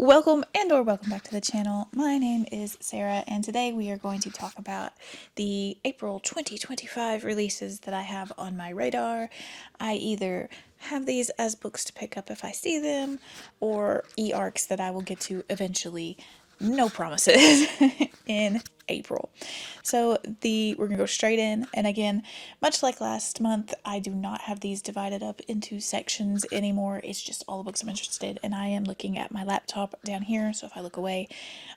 Welcome welcome back to the channel. My name is Sarah and today we are going to talk about the April 2025 releases that I have on my radar. I either have these as books to pick up if I see them or e-arcs that I will get to eventually. No promises in April. So we're gonna go straight in, and again, much like last month, I do not have these divided up into sections anymore. It's just all the books I'm interested in, and I am looking at my laptop down here, so if I look away,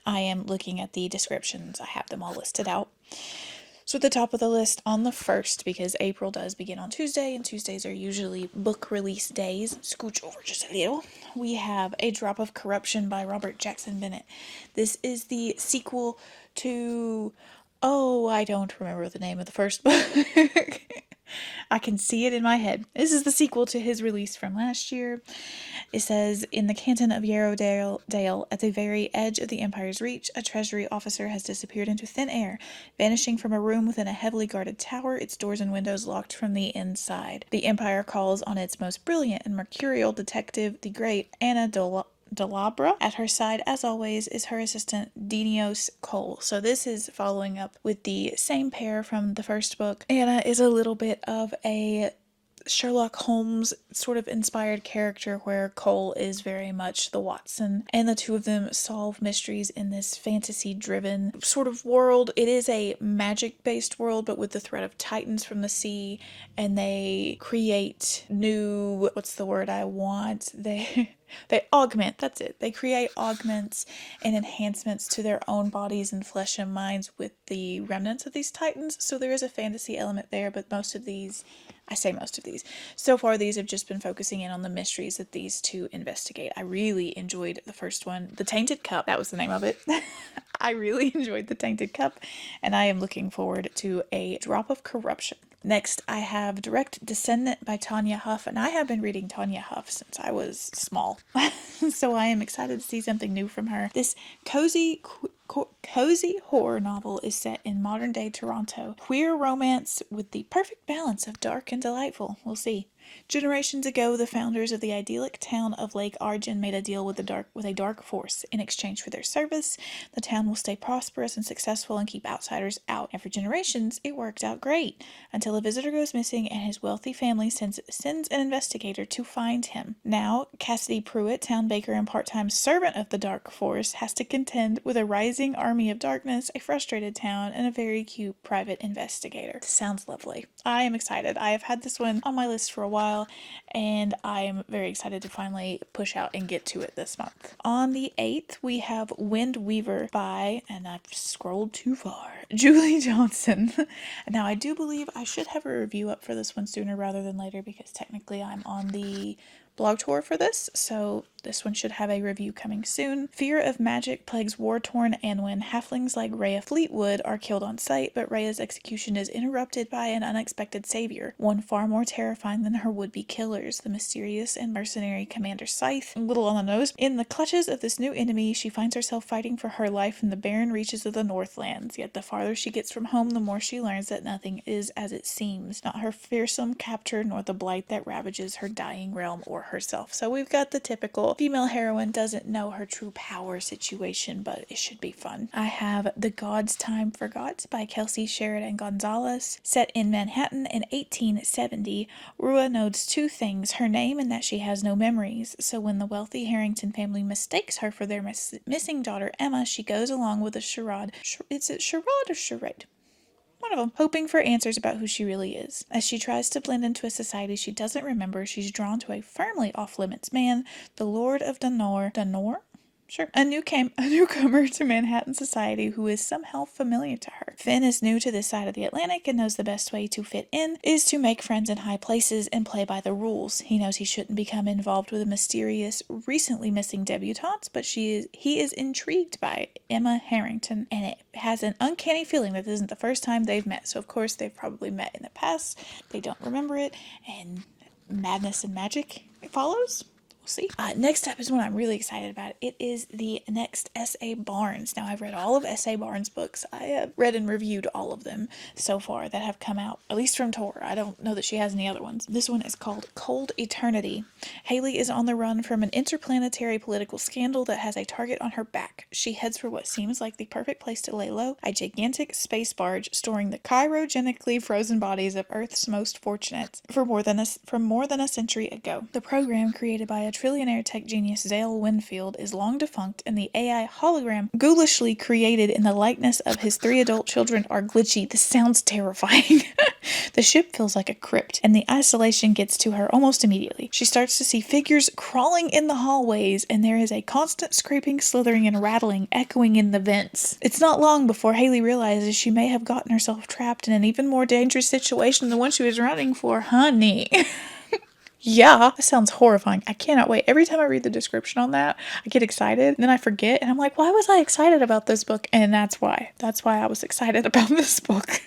I am looking at the descriptions. I have them all listed out. So at the top of the list on the 1st, because April does begin on Tuesday, and Tuesdays are usually book release days, scooch over just a little, we have A Drop of Corruption by Robert Jackson Bennett. This is the sequel to, I don't remember the name of the first book. I can see it in my head. This is the sequel to his release from last year. It says, in the canton of Yarrowdale, at the very edge of the Empire's reach, a treasury officer has disappeared into thin air, vanishing from a room within a heavily guarded tower, its doors and windows locked from the inside. The Empire calls on its most brilliant and mercurial detective, the great Anna Delabra. At her side, as always, is her assistant, Denios Cole. So this is following up with the same pair from the first book. Anna is a little bit of a Sherlock Holmes sort of inspired character, where Cole is very much the Watson, and the two of them solve mysteries in this fantasy driven sort of world. It is a magic based world, but with the threat of titans from the sea, and they create new, what's the word I want? They augment, that's it. They create augments and enhancements to their own bodies and flesh and minds with the remnants of these titans. So there is a fantasy element there, but most of these, so far these have just been focusing in on the mysteries that these two investigate. I really enjoyed the first one, The Tainted Cup, that was the name of it. I really enjoyed The Tainted Cup, and I am looking forward to A Drop of Corruption. Next, I have Direct Descendant by Tanya Huff, and I have been reading Tanya Huff since I was small, so I am excited to see something new from her. This cozy horror novel is set in modern-day Toronto. Queer romance with the perfect balance of dark and delightful. We'll see. Generations ago, the founders of the idyllic town of Lake Argin made a deal with a dark force. In exchange for their service, the town will stay prosperous and successful and keep outsiders out. And for generations, it worked out great, until a visitor goes missing and his wealthy family sends an investigator to find him. Now, Cassidy Pruitt, town baker and part-time servant of the dark force, has to contend with a rising army of darkness, a frustrated town, and a very cute private investigator. Sounds lovely. I am excited. I have had this one on my list for a while, and I am very excited to finally push out and get to it this month. On the 8th, we have Wind Weaver by, and I've scrolled too far, Julie Johnson. Now, I do believe I should have a review up for this one sooner rather than later, because technically I'm on the blog tour for this, so this one should have a review coming soon. Fear of magic plagues war-torn Anwin. Halflings like Rhea Fleetwood are killed on sight, but Rhea's execution is interrupted by an unexpected savior, one far more terrifying than her would-be killers, the mysterious and mercenary Commander Scythe. A little on the nose. In the clutches of this new enemy, she finds herself fighting for her life in the barren reaches of the Northlands, yet the farther she gets from home, the more she learns that nothing is as it seems, not her fearsome capture, nor the blight that ravages her dying realm or herself. So we've got the typical female heroine doesn't know her true power situation, but it should be fun. I have The God's Time Forgot by Kelsey Sheridan Gonzalez. Set in Manhattan in 1870, Rua knows two things: her name and that she has no memories. So when the wealthy Harrington family mistakes her for their missing daughter Emma, she goes along with a charade. Is it charade or charade? One of them, hoping for answers about who she really is. As she tries to blend into a society she doesn't remember, she's drawn to a firmly off-limits man, the Lord of Dunor? Sure. A newcomer to Manhattan society who is somehow familiar to her. Finn is new to this side of the Atlantic and knows the best way to fit in is to make friends in high places and play by the rules. He knows he shouldn't become involved with a mysterious, recently missing debutante, but he is intrigued by Emma Harrington, and it has an uncanny feeling that this isn't the first time they've met. So of course they've probably met in the past. They don't remember it, and madness and magic follows. We'll see. Next up is one I'm really excited about. It is the next S.A. Barnes. Now, I've read all of S.A. Barnes' books. I have read and reviewed all of them so far that have come out, at least from Tor. I don't know that she has any other ones. This one is called Cold Eternity. Haley is on the run from an interplanetary political scandal that has a target on her back. She heads for what seems like the perfect place to lay low, a gigantic space barge storing the cryogenically frozen bodies of Earth's most fortunate from more than a century ago. The program, created by a trillionaire tech genius Zale Winfield, is long defunct, and the AI hologram ghoulishly created in the likeness of his 3 adult children are glitchy. This sounds terrifying. The ship feels like a crypt, and the isolation gets to her almost immediately. She starts to see figures crawling in the hallways, and there is a constant scraping, slithering, and rattling echoing in the vents. It's not long before Haley realizes she may have gotten herself trapped in an even more dangerous situation than the one she was running for, honey. Yeah, that sounds horrifying. I cannot wait. Every time I read the description on that, I get excited, and then I forget, and I'm like, why was I excited about this book? And that's why. That's why I was excited about this book.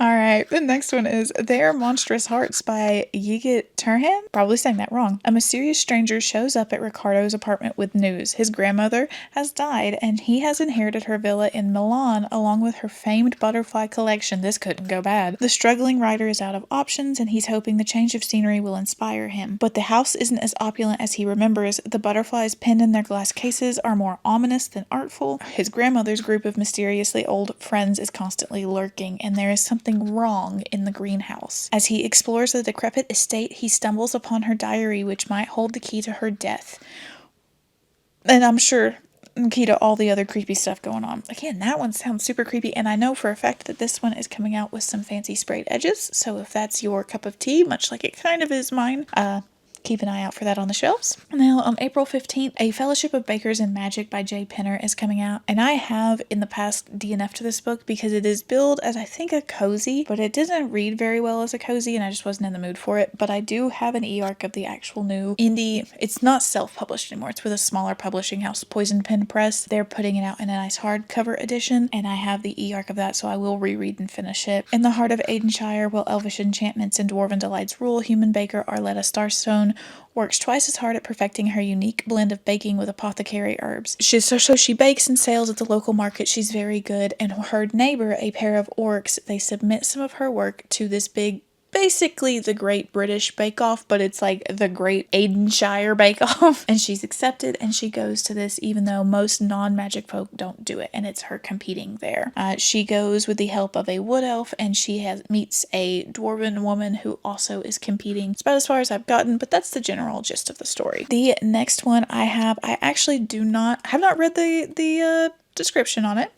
Alright, the next one is Their Monstrous Hearts by Yigit Turhan. Probably saying that wrong. A mysterious stranger shows up at Ricardo's apartment with news. His grandmother has died, and he has inherited her villa in Milan along with her famed butterfly collection. This couldn't go bad. The struggling writer is out of options, and he's hoping the change of scenery will inspire him. But the house isn't as opulent as he remembers. The butterflies pinned in their glass cases are more ominous than artful. His grandmother's group of mysteriously old friends is constantly lurking, and there is something wrong in the greenhouse. As he explores the decrepit estate, he stumbles upon her diary, which might hold the key to her death. And I'm sure the key to all the other creepy stuff going on. Again, that one sounds super creepy, and I know for a fact that this one is coming out with some fancy sprayed edges, so if that's your cup of tea, much like it kind of is mine, keep an eye out for that on the shelves. Now, on April 15th, A Fellowship of Bakers and Magic by Jay Penner is coming out, and I have in the past DNF'd to this book because it is billed as, I think, a cozy, but it didn't read very well as a cozy, and I just wasn't in the mood for it. But I do have an e-arc of the actual new indie. It's not self-published anymore. It's with a smaller publishing house, Poison Pen Press. They're putting it out in a nice hardcover edition, and I have the e-arc of that, so I will reread and finish it. In the heart of Aidenshire, while elvish enchantments and dwarven delights rule, human baker Arletta Starstone works twice as hard at perfecting her unique blend of baking with apothecary herbs. So she bakes and sells at the local market. She's very good. And her neighbor, a pair of orcs, they submit some of her work to this big, basically the Great British Bake Off, but it's like the Great Aidenshire Bake Off. And she's accepted, and she goes to this even though most non-magic folk don't do it, and it's her competing there. She goes with the help of a wood elf, and she meets a dwarven woman who also is competing. It's about as far as I've gotten, but that's the general gist of the story. The next one I actually have not read the description on it,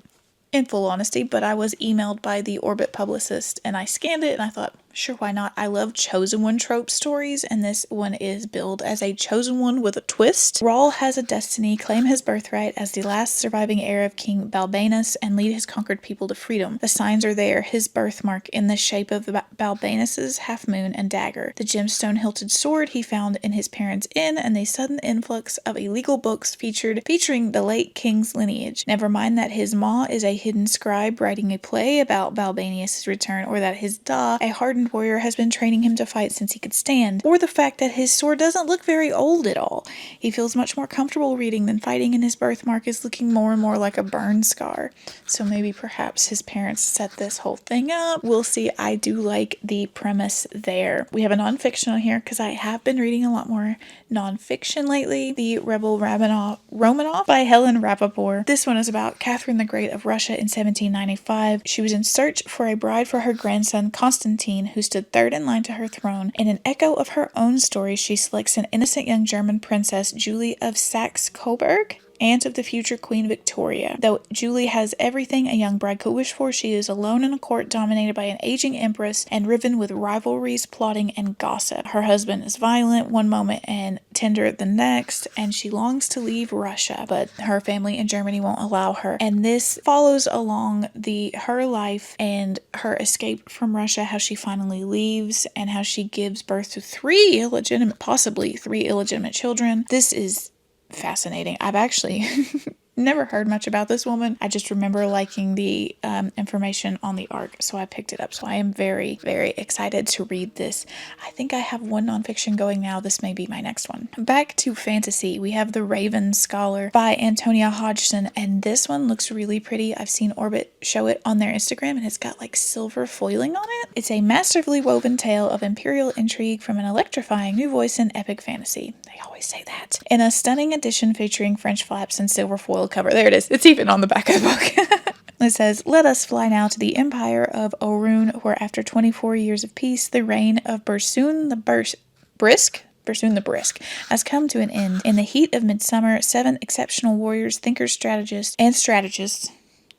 in full honesty, but I was emailed by the Orbit publicist, and I scanned it, and I thought, sure, why not? I love Chosen One trope stories, and this one is billed as a Chosen One with a twist. Rawl has a destiny, claim his birthright as the last surviving heir of King Balbanus, and lead his conquered people to freedom. The signs are there, his birthmark in the shape of Balbanus's half-moon and dagger, the gemstone-hilted sword he found in his parents' inn, and the sudden influx of illegal books featuring the late king's lineage. Never mind that his maw is a hidden scribe writing a play about Balbanus' return, or that his da, a hardened warrior, has been training him to fight since he could stand, or the fact that his sword doesn't look very old at all. He feels much more comfortable reading than fighting, and his birthmark is looking more and more like a burn scar. So maybe perhaps his parents set this whole thing up. We'll see. I do like the premise there. We have a nonfiction on here because I have been reading a lot more nonfiction lately. The Rebel Romanov by Helen Rappaport. This one is about Catherine the Great of Russia in 1795. She was in search for a bride for her grandson Constantine, who stood third in line to her throne. In an echo of her own story, she selects an innocent young German princess, Julie of Saxe-Coburg, aunt of the future Queen Victoria. Though Julie has everything a young bride could wish for, she is alone in a court dominated by an aging empress and riven with rivalries, plotting, and gossip. Her husband is violent one moment and tender the next, and she longs to leave Russia, but her family in Germany won't allow her. And this follows along her life and her escape from Russia, how she finally leaves, and how she gives birth to possibly three illegitimate children. This is fascinating. I've actually never heard much about this woman. I just remember liking the information on the arc, so I picked it up. So I am very, very excited to read this. I think I have one nonfiction going now. This may be my next one. Back to fantasy, we have The Raven Scholar by Antonia Hodgson, and this one looks really pretty. I've seen Orbit show it on their Instagram, and it's got like silver foiling on it. It's a masterfully woven tale of imperial intrigue from an electrifying new voice in epic fantasy. They always say that. In a stunning edition featuring French flaps and silver foil cover. There it is. It's even on the back of the book. It says, "Let us fly now to the empire of Orun, where after 24 years of peace, the reign of Bursoon the Brisk has come to an end. In the heat of midsummer, 7 exceptional warriors, thinkers, strategists,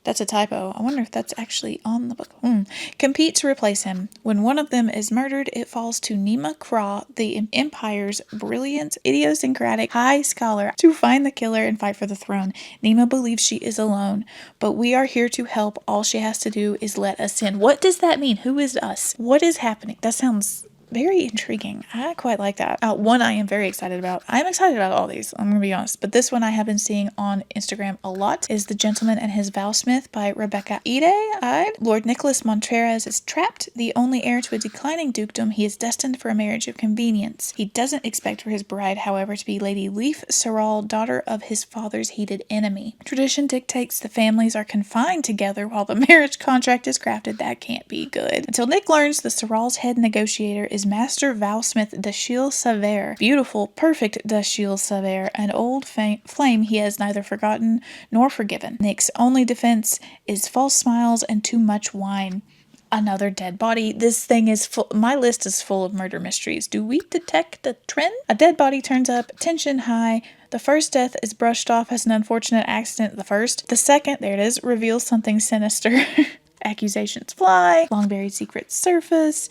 that's a typo. I wonder if that's actually on the book. Compete to replace him. When one of them is murdered, it falls to Nima Kra, the Empire's brilliant, idiosyncratic high scholar, to find the killer and fight for the throne. Nima believes she is alone, but we are here to help. All she has to do is let us in." What does that mean? Who is us? What is happening? That sounds very intriguing. I quite like that. One I am very excited about. I am excited about all these, I'm going to be honest. But this one I have been seeing on Instagram a lot is The Gentleman and His Vowsmith by Rebecca Ide. Lord Nicholas Montrez is trapped, the only heir to a declining dukedom. He is destined for a marriage of convenience. He doesn't expect for his bride, however, to be Lady Leaf Sorrel, daughter of his father's heated enemy. Tradition dictates the families are confined together while the marriage contract is crafted. That can't be good. Until Nick learns the Sorrel's head negotiator is Master Vowsmith Dashiel Saver. Beautiful, perfect Dashiel Saver, an old flame he has neither forgotten nor forgiven. Nick's only defense is false smiles and too much wine. Another dead body. This thing is full. My list is full of murder mysteries. Do we detect a trend? A dead body turns up, tension high. The first death is brushed off as an unfortunate accident. The second, there it is, reveals something sinister. Accusations fly. Long buried secrets surface.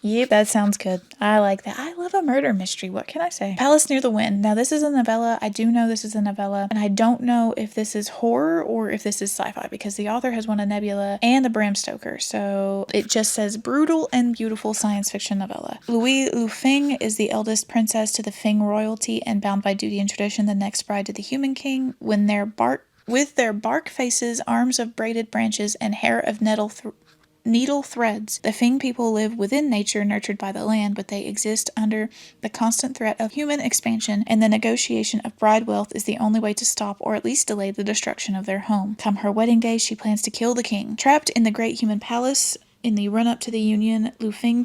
Yep, that sounds good. I like that. I love a murder mystery. What can I say? Palace Near the Wind. Now, this is a novella. I do know this is a novella, and I don't know if this is horror or if this is sci-fi, because the author has won a Nebula and a Bram Stoker, so it just says brutal and beautiful science fiction novella. Louis Lu Feng is the eldest princess to the Feng royalty and bound by duty and tradition, the next bride to the Human King. With their bark faces, arms of braided branches, and hair of needle threads, the Feng people live within nature, nurtured by the land, but they exist under the constant threat of human expansion, and the negotiation of bride wealth is the only way to stop or at least delay the destruction of their home. Come her wedding day, she plans to kill the king. Trapped in the great human palace in the run-up to the Union, Lu Feng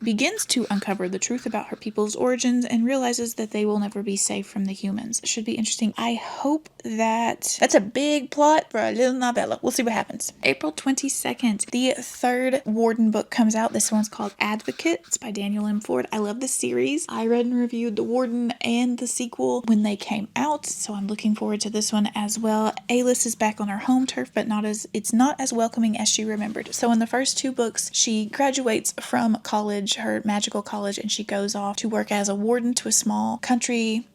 begins to uncover the truth about her people's origins and realizes that they will never be safe from the humans. It should be interesting. I hope that's a big plot for a little novella. We'll see what happens. April 22nd, the 3rd Warden book comes out. This one's called Advocate. It's by Daniel M. Ford. I love this series. I read and reviewed The Warden and the sequel when they came out, so I'm looking forward to this one as well. Alice is back on her home turf, but it's not as welcoming as she remembered. So in the first 2 books, she graduates from college, her magical college, and she goes off to work as a warden to a small country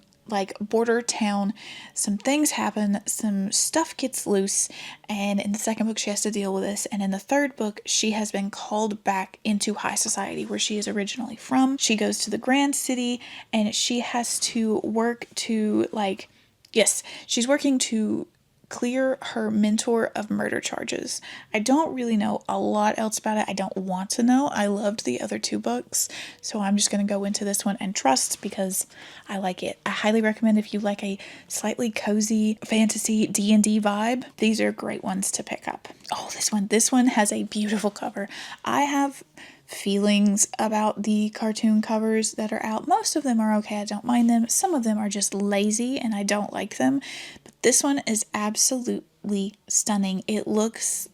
border town. Some things happen, some stuff gets loose, and in the 2nd book she has to deal with this, and in the 3rd book she has been called back into high society where she is originally from. She goes to the grand city and she has to work to she's working to clear her mentor of murder charges. I don't really know a lot else about it. I don't want to know. I loved the other 2 books, so I'm just going to go into this one and trust because I like it. I highly recommend if you like a slightly cozy fantasy D&D vibe. These are great ones to pick up. Oh, this one has a beautiful cover. I have feelings about the cartoon covers that are out. Most of them are okay. I don't mind them. Some of them are just lazy and I don't like them. But this one is absolutely stunning. It looks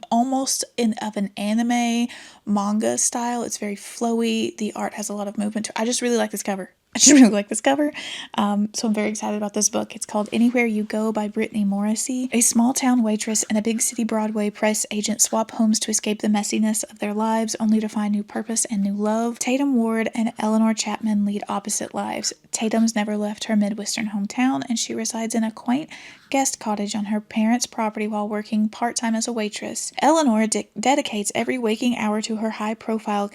almost of an anime manga style. It's very flowy. The art has a lot of movement to it. I just really like this cover. So I'm very excited about this book. It's called Anywhere You Go by Brittany Morrissey. A small town waitress and a big city Broadway press agent swap homes to escape the messiness of their lives, only to find new purpose and new love. Tatum Ward and Eleanor Chapman lead opposite lives. Tatum's never left her Midwestern hometown, and she resides in a quaint guest cottage on her parents' property while working part-time as a waitress. Eleanor dedicates every waking hour to her high-profile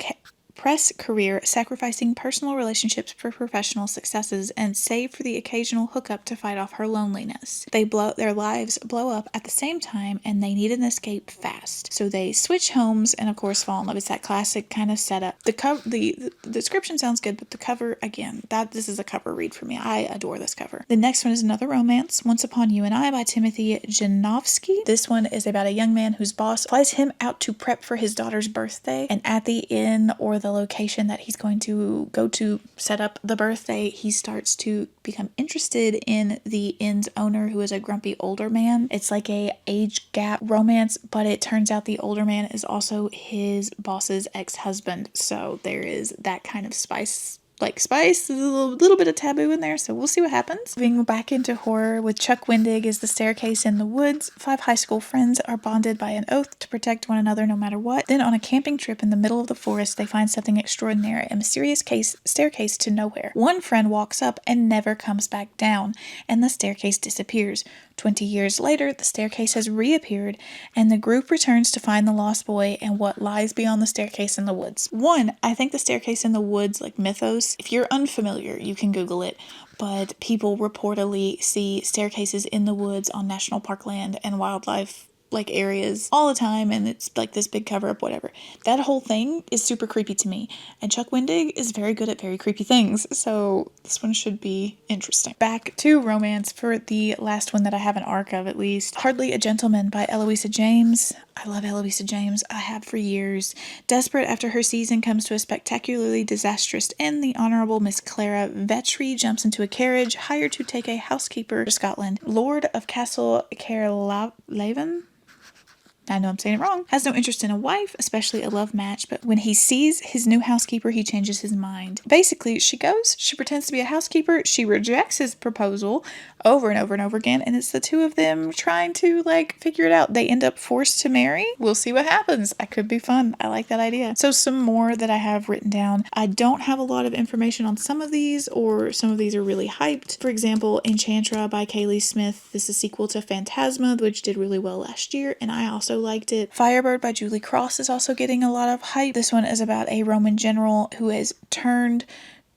press career, sacrificing personal relationships for professional successes, and save for the occasional hookup to fight off her loneliness. Their lives blow up at the same time, and they need an escape fast. So they switch homes and of course fall in love. It's that classic kind of setup. The description sounds good, but the cover, again, this is a cover read for me. I adore this cover. The next one is another romance, Once Upon You and I by Timothy Janowski. This one is about a young man whose boss flies him out to prep for his daughter's birthday, and at the inn or the location that he's going to go to set up the birthday, he starts to become interested in the inn's owner, who is a grumpy older man. It's like a age gap romance, but it turns out the older man is also his boss's ex-husband, so there is that kind of spice. There's a little bit of taboo in there, so we'll see what happens. Moving back into horror with Chuck Wendig is The Staircase in the Woods. 5 high school friends are bonded by an oath to protect one another no matter what. Then on a camping trip in the middle of the forest, they find something extraordinary, a mysterious staircase to nowhere. One friend walks up and never comes back down, and the staircase disappears. 20 years later, the staircase has reappeared, and the group returns to find the lost boy and what lies beyond the staircase in the woods. I think the staircase in the woods, like mythos, if you're unfamiliar, you can Google it, but people reportedly see staircases in the woods on national park land and wildlife areas all the time, and it's like this big cover up, whatever. That whole thing is super creepy to me, and Chuck Wendig is very good at very creepy things, so this one should be interesting. Back to romance for the last one that I have an arc of, at least. Hardly a Gentleman by Eloisa James. I love Eloisa James. I have for years. Desperate after her season comes to a spectacularly disastrous end, the Honourable Miss Clara Vetri jumps into a carriage hired to take a housekeeper to Scotland. Lord of Castle Caerlaven, I know I'm saying it wrong, has no interest in a wife, especially a love match, but when he sees his new housekeeper, he changes his mind. Basically, she pretends to be a housekeeper, she rejects his proposal over and over and over again, and it's the two of them trying to, figure it out. They end up forced to marry. We'll see what happens. That could be fun. I like that idea. So some more that I have written down. I don't have a lot of information on some of these, or some of these are really hyped. For example, Enchantra by Kaylee Smith. This is a sequel to Phantasma, which did really well last year, and I also liked it. Firebird by Julie Cross is also getting a lot of hype. This one is about a Roman general who has turned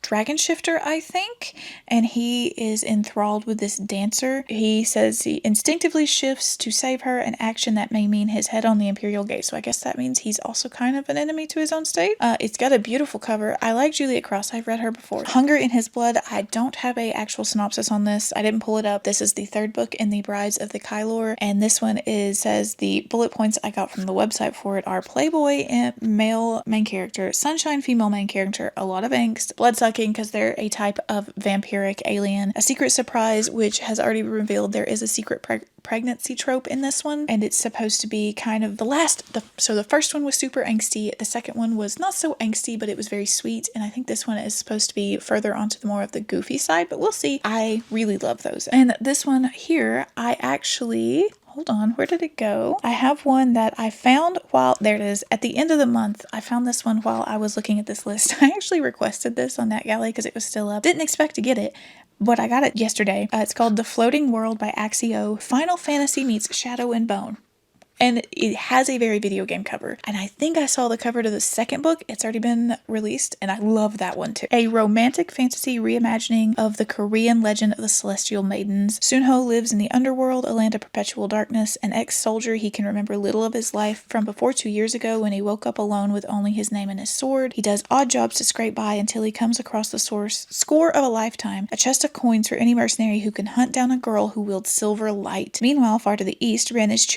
dragon shifter, I think, and he is enthralled with this dancer. He says he instinctively shifts to save her, an action that may mean his head on the Imperial Gate, so I guess that means he's also kind of an enemy to his own state. It's got a beautiful cover. I like Juliet Cross. I've read her before. Hunger in His Blood. I don't have a actual synopsis on this. I didn't pull it up. This is the 3rd book in the Brides of the Kylor, and this one says the bullet points I got from the website for it are Playboy and male main character, Sunshine female main character, a lot of angst, bloodsucking because they're a type of vampiric alien, a secret surprise, which has already been revealed. There is a secret pregnancy trope in this one, and it's supposed to be kind of so the first one was super angsty, the second one was not so angsty, but it was very sweet, and I think this one is supposed to be further onto the more of the goofy side, but we'll see. I really love those. And this one here, hold on, where did it go? I have one that I found there it is. At the end of the month, I found this one while I was looking at this list. I actually requested this on NetGalley because it was still up. Didn't expect to get it, but I got it yesterday. It's called The Floating World by Axio. Final Fantasy meets Shadow and Bone. And it has a very video game cover. And I think I saw the cover to the second book. It's already been released, and I love that one too. A romantic fantasy reimagining of the Korean legend of the Celestial Maidens. Sunho lives in the underworld, a land of perpetual darkness. An ex-soldier, he can remember little of his life from before 2 years ago when he woke up alone with only his name and his sword. He does odd jobs to scrape by until he comes across the score of a lifetime, a chest of coins for any mercenary who can hunt down a girl who wields silver light. Meanwhile, far to the east, Ren is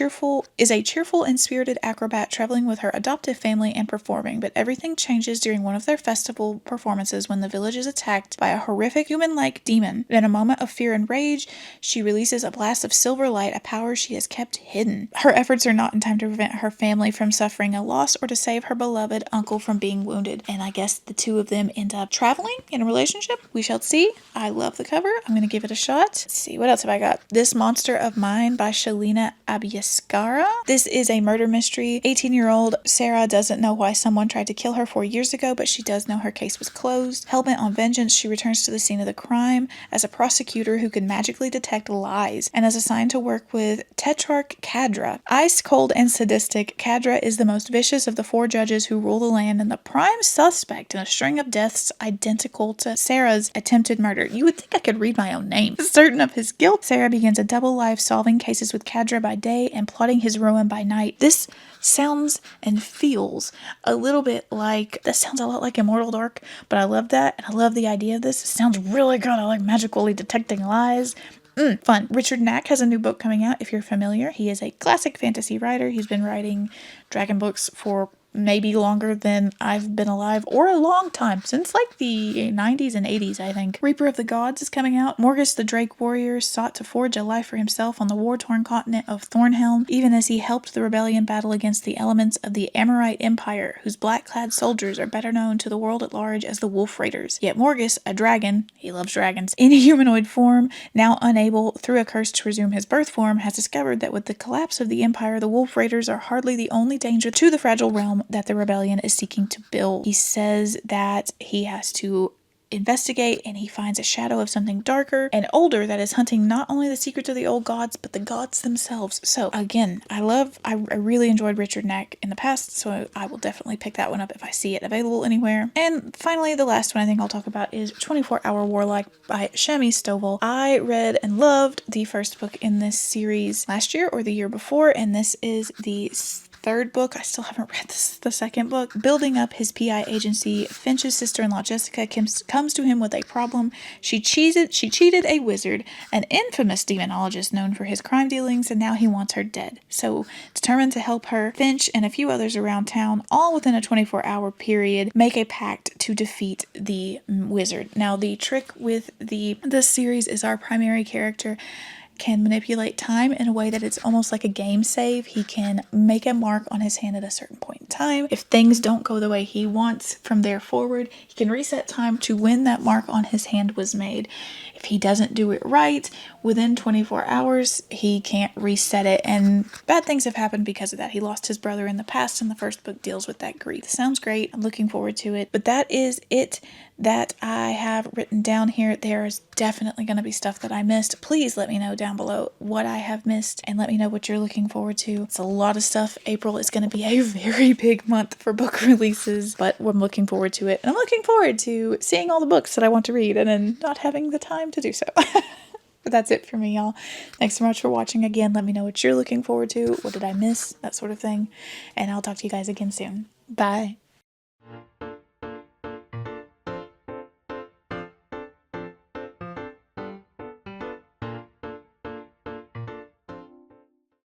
a cheerful and spirited acrobat traveling with her adoptive family and performing, but everything changes during one of their festival performances when the village is attacked by a horrific human-like demon. In a moment of fear and rage, she releases a blast of silver light, a power she has kept hidden. Her efforts are not in time to prevent her family from suffering a loss or to save her beloved uncle from being wounded, and I guess the two of them end up traveling in a relationship. We shall see. I love the cover. I'm going to give it a shot. Let's see, what else have I got? This Monster of Mine by Shalina Abiyaskara. This is a murder mystery. 18-year-old Sarah doesn't know why someone tried to kill her 4 years ago, but she does know her case was closed. Hell-bent on vengeance, she returns to the scene of the crime as a prosecutor who can magically detect lies and is assigned to work with Tetrarch Kadra. Ice cold and sadistic, Kadra is the most vicious of the 4 judges who rule the land and the prime suspect in a string of deaths identical to Sarah's attempted murder. You would think I could read my own name. Certain of his guilt, Sarah begins a double life solving cases with Kadra by day and plotting his ruin by night. This sounds and feels a little bit like, that sounds a lot like Immortal Dark, but I love that, and I love the idea of this. It sounds really good. I like magically detecting lies. Fun. Richard Knack has a new book coming out, if you're familiar. He is a classic fantasy writer. He's been writing dragon books for maybe longer than I've been alive, or a long time, since like the 90s and 80s, I think. Reaper of the Gods is coming out. Morgus the Drake Warrior sought to forge a life for himself on the war-torn continent of Thornhelm, even as he helped the rebellion battle against the elements of the Amorite Empire, whose black-clad soldiers are better known to the world at large as the Wolf Raiders. Yet Morgus, a dragon, he loves dragons, in a humanoid form, now unable through a curse to resume his birth form, has discovered that with the collapse of the Empire, the Wolf Raiders are hardly the only danger to the fragile realm that the rebellion is seeking to build. He says that he has to investigate, and he finds a shadow of something darker and older that is hunting not only the secrets of the old gods, but the gods themselves. So again, I really enjoyed Richard Knack in the past, so I will definitely pick that one up if I see it available anywhere. And finally, the last one I think I'll talk about is 24-Hour Warlock by Shami Stovall. I read and loved the first book in this series last year or the year before, and this is the third book. I still haven't read the second book. Building up his PI agency, Finch's sister-in-law Jessica comes to him with a problem. She cheated a wizard, an infamous demonologist known for his crime dealings, and now he wants her dead. So, determined to help her, Finch and a few others around town, all within a 24-hour period, make a pact to defeat the wizard. Now, the trick with this series is our primary character can manipulate time in a way that it's almost like a game save. He can make a mark on his hand at a certain point in time. If things don't go the way he wants from there forward, he can reset time to when that mark on his hand was made. If he doesn't do it right within 24 hours, he can't reset it, and bad things have happened because of that. He lost his brother in the past, and the first book deals with that grief. Sounds great. I'm looking forward to it. But that is it that I have written down here. There is definitely going to be stuff that I missed. Please let me know down below what I have missed, and let me know what you're looking forward to. It's a lot of stuff. April is going to be a very big month for book releases, but I'm looking forward to it. And I'm looking forward to seeing all the books that I want to read and then not having the time to do so. But that's it for me, y'all. Thanks so much for watching again. Let me know what you're looking forward to. What did I miss? That sort of thing. And I'll talk to you guys again soon. Bye.